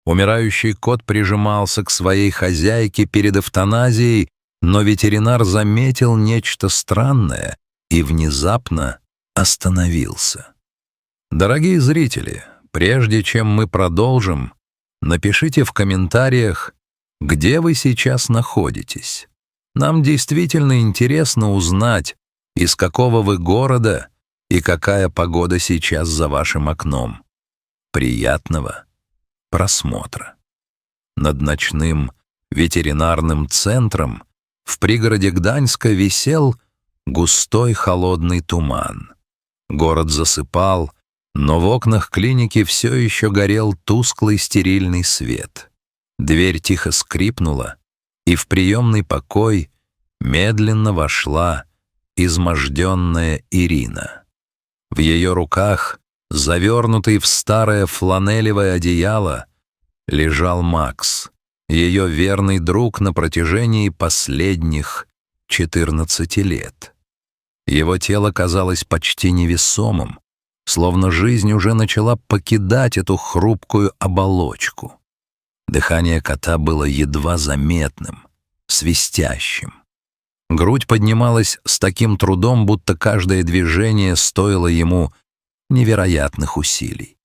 Умирающий кот прижимался к своей хозяйке перед эвтаназией, но ветеринар заметил нечто странное и внезапно остановился. Дорогие зрители, прежде чем мы продолжим, напишите в комментариях, где вы сейчас находитесь. Нам действительно интересно узнать, из какого вы города и какая погода сейчас за вашим окном. Приятного просмотра. Над ночным ветеринарным центром в пригороде Гданьска висел густой холодный туман. Город засыпал, но в окнах клиники все еще горел тусклый стерильный свет. Дверь тихо скрипнула, и в приемный покой медленно вошла изможденная Ирина. В ее руках, завернутый в старое фланелевое одеяло, лежал Макс, ее верный друг на протяжении последних 14 лет. Его тело казалось почти невесомым, словно жизнь уже начала покидать эту хрупкую оболочку. Дыхание кота было едва заметным, свистящим. Грудь поднималась с таким трудом, будто каждое движение стоило ему невероятных усилий.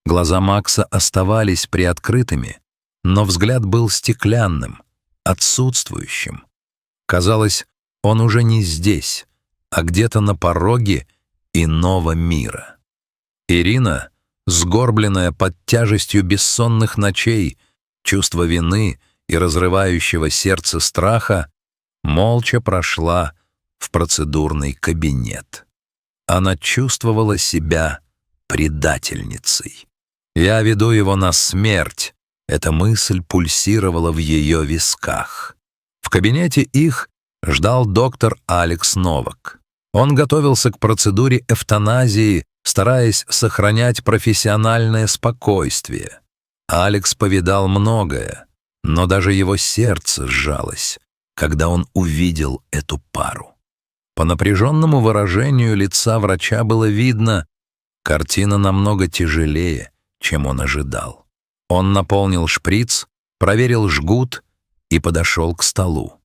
Глаза Макса оставались приоткрытыми, но взгляд был стеклянным, отсутствующим. Казалось, он уже не здесь, а где-то на пороге иного мира. Ирина, сгорбленная под тяжестью бессонных ночей, чувства вины и разрывающего сердце страха, молча прошла в процедурный кабинет. Она чувствовала себя предательницей. «Я веду его на смерть», — эта мысль пульсировала в ее висках. В кабинете их ждал доктор Алекс Новак. Он готовился к процедуре эвтаназии, стараясь сохранять профессиональное спокойствие. Алекс повидал многое, но даже его сердце сжалось, когда он увидел эту пару. По напряженному выражению лица врача было видно, картина намного тяжелее, чем он ожидал. Он наполнил шприц, проверил жгут и подошел к столу.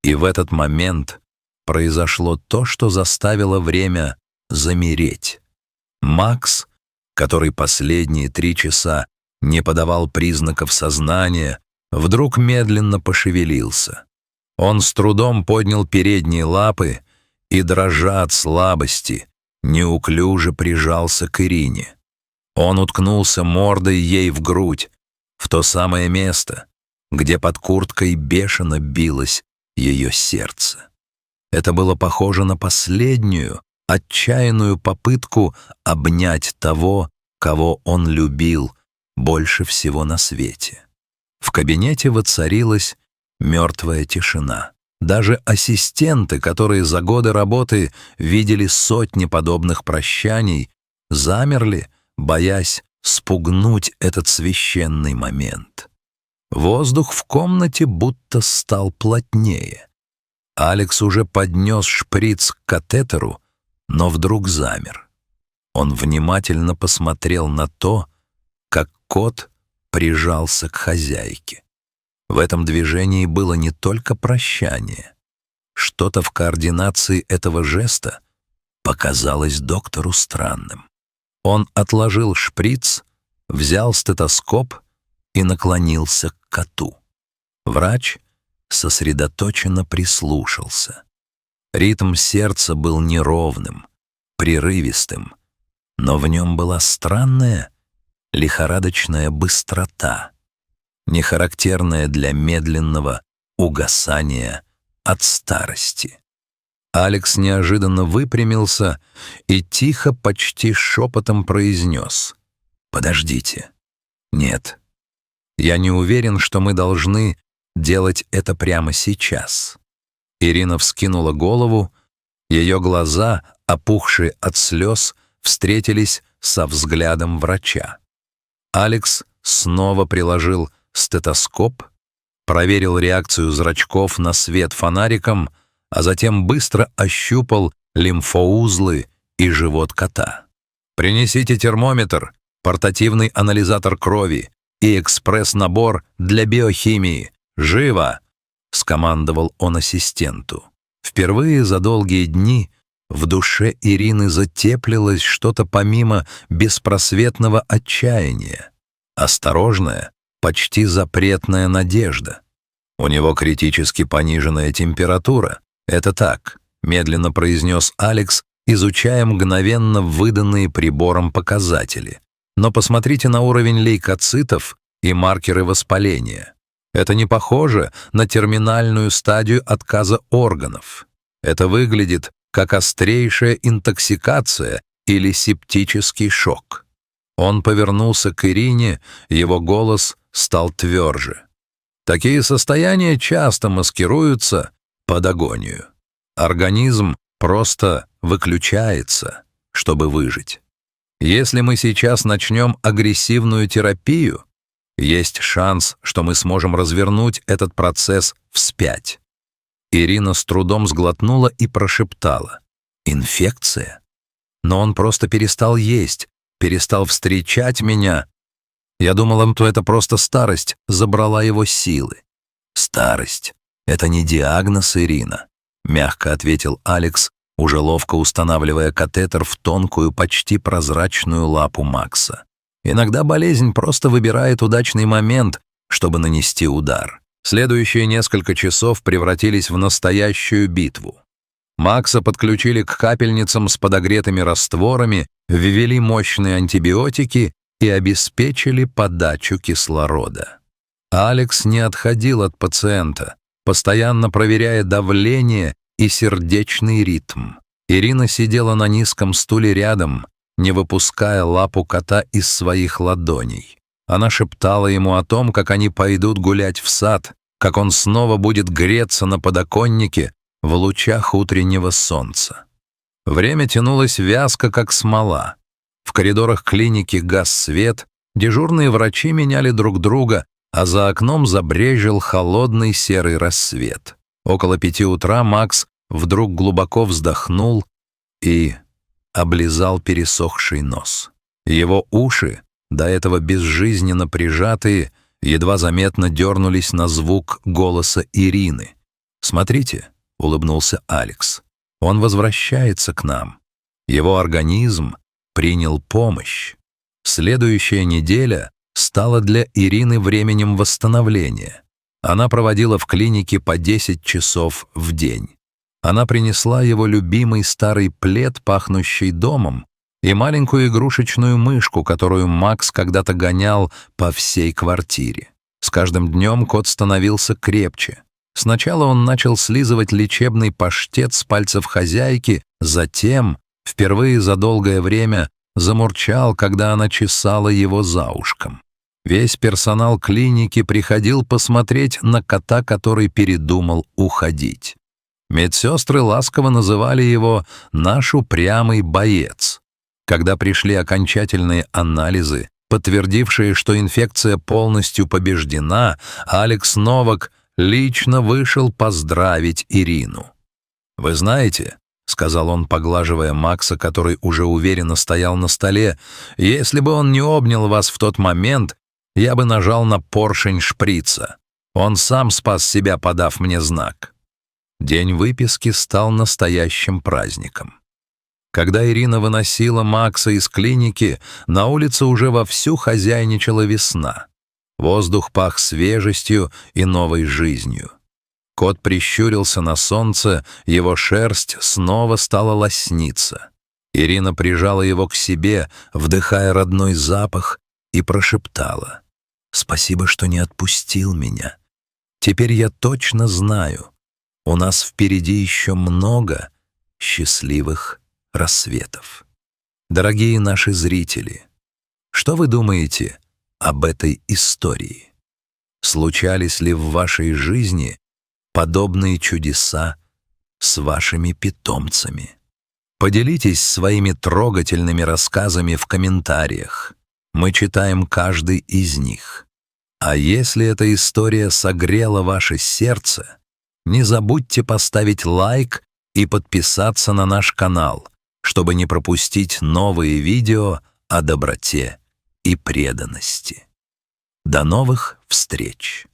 И в этот момент произошло то, что заставило время замереть. Макс, который последние 3 часа не подавал признаков сознания, вдруг медленно пошевелился. Он с трудом поднял передние лапы и, дрожа от слабости, неуклюже прижался к Ирине. Он уткнулся мордой ей в грудь, в то самое место, где под курткой бешено билось ее сердце. Это было похоже на последнюю, отчаянную попытку обнять того, кого он любил больше всего на свете. В кабинете воцарилась мертвая тишина. Даже ассистенты, которые за годы работы видели сотни подобных прощаний, замерли, боясь спугнуть этот священный момент. Воздух в комнате будто стал плотнее. Алекс уже поднес шприц к катетеру, но вдруг замер. Он внимательно посмотрел на то, как кот прижался к хозяйке. В этом движении было не только прощание. Что-то в координации этого жеста показалось доктору странным. Он отложил шприц, взял стетоскоп и наклонился к коту. Врач сосредоточенно прислушался. Ритм сердца был неровным, прерывистым, но в нем была странная, лихорадочная быстрота, не характерная для медленного угасания от старости. Алекс неожиданно выпрямился и тихо, почти шепотом произнес: «Подождите. Нет, я не уверен, что мы должны делать это прямо сейчас». Ирина вскинула голову, ее глаза, опухшие от слез, встретились со взглядом врача. Алекс снова приложил стетоскоп, проверил реакцию зрачков на свет фонариком, а затем быстро ощупал лимфоузлы и живот кота. «Принесите термометр, портативный анализатор крови и экспресс-набор для биохимии. Живо!» — скомандовал он ассистенту. Впервые за долгие дни в душе Ирины затеплилось что-то помимо беспросветного отчаяния. Осторожная, почти запретная надежда. «У него критически пониженная температура. Это так», — медленно произнес Алекс, изучая мгновенно выданные прибором показатели. «Но посмотрите на уровень лейкоцитов и маркеры воспаления. Это не похоже на терминальную стадию отказа органов. Это выглядит как острейшая интоксикация или септический шок». Он повернулся к Ирине, его голос стал тверже. «Такие состояния часто маскируются под агонию. Организм просто выключается, чтобы выжить. Если мы сейчас начнем агрессивную терапию, есть шанс, что мы сможем развернуть этот процесс вспять». Ирина с трудом сглотнула и прошептала: «Инфекция? Но он просто перестал есть, перестал встречать меня. Я думала, что это просто старость забрала его силы». «Старость — это не диагноз, Ирина», — мягко ответил Алекс, уже ловко устанавливая катетер в тонкую, почти прозрачную лапу Макса. «Иногда болезнь просто выбирает удачный момент, чтобы нанести удар». Следующие несколько часов превратились в настоящую битву. Макса подключили к капельницам с подогретыми растворами, ввели мощные антибиотики и обеспечили подачу кислорода. Алекс не отходил от пациента, постоянно проверяя давление и сердечный ритм. Ирина сидела на низком стуле рядом, не выпуская лапу кота из своих ладоней. Она шептала ему о том, как они пойдут гулять в сад, как он снова будет греться на подоконнике в лучах утреннего солнца. Время тянулось вязко, как смола. В коридорах клиники гас свет, дежурные врачи меняли друг друга, а за окном забрезжил холодный серый рассвет. Около 5 утра Макс вдруг глубоко вздохнул и облизал пересохший нос. Его уши, до этого безжизненно прижатые, едва заметно дернулись на звук голоса Ирины. «Смотрите», — улыбнулся Алекс, — «он возвращается к нам. Его организм принял помощь. Следующая неделя стала для Ирины временем восстановления. Она проводила в клинике по 10 часов в день. Она принесла его любимый старый плед, пахнущий домом, и маленькую игрушечную мышку, которую Макс когда-то гонял по всей квартире. С каждым днем кот становился крепче. Сначала он начал слизывать лечебный паштет с пальцев хозяйки, затем, впервые за долгое время, замурчал, когда она чесала его за ушком. Весь персонал клиники приходил посмотреть на кота, который передумал уходить. Медсестры ласково называли его «наш упрямый боец». Когда пришли окончательные анализы, подтвердившие, что инфекция полностью побеждена, Алекс Новак лично вышел поздравить Ирину. «Вы знаете», — сказал он, поглаживая Макса, который уже уверенно стоял на столе, «если бы он не обнял вас в тот момент, я бы нажал на поршень шприца. Он сам спас себя, подав мне знак». День выписки стал настоящим праздником. Когда Ирина выносила Макса из клиники, на улице уже вовсю хозяйничала весна. Воздух пах свежестью и новой жизнью. Кот прищурился на солнце, его шерсть снова стала лосниться. Ирина прижала его к себе, вдыхая родной запах, и прошептала: «Спасибо, что не отпустил меня. Теперь я точно знаю, у нас впереди еще много счастливых рассветов». Дорогие наши зрители, что вы думаете об этой истории? Случались ли в вашей жизни подобные чудеса с вашими питомцами? Поделитесь своими трогательными рассказами в комментариях. Мы читаем каждый из них. А если эта история согрела ваше сердце, не забудьте поставить лайк и подписаться на наш канал, чтобы не пропустить новые видео о доброте и преданности. До новых встреч!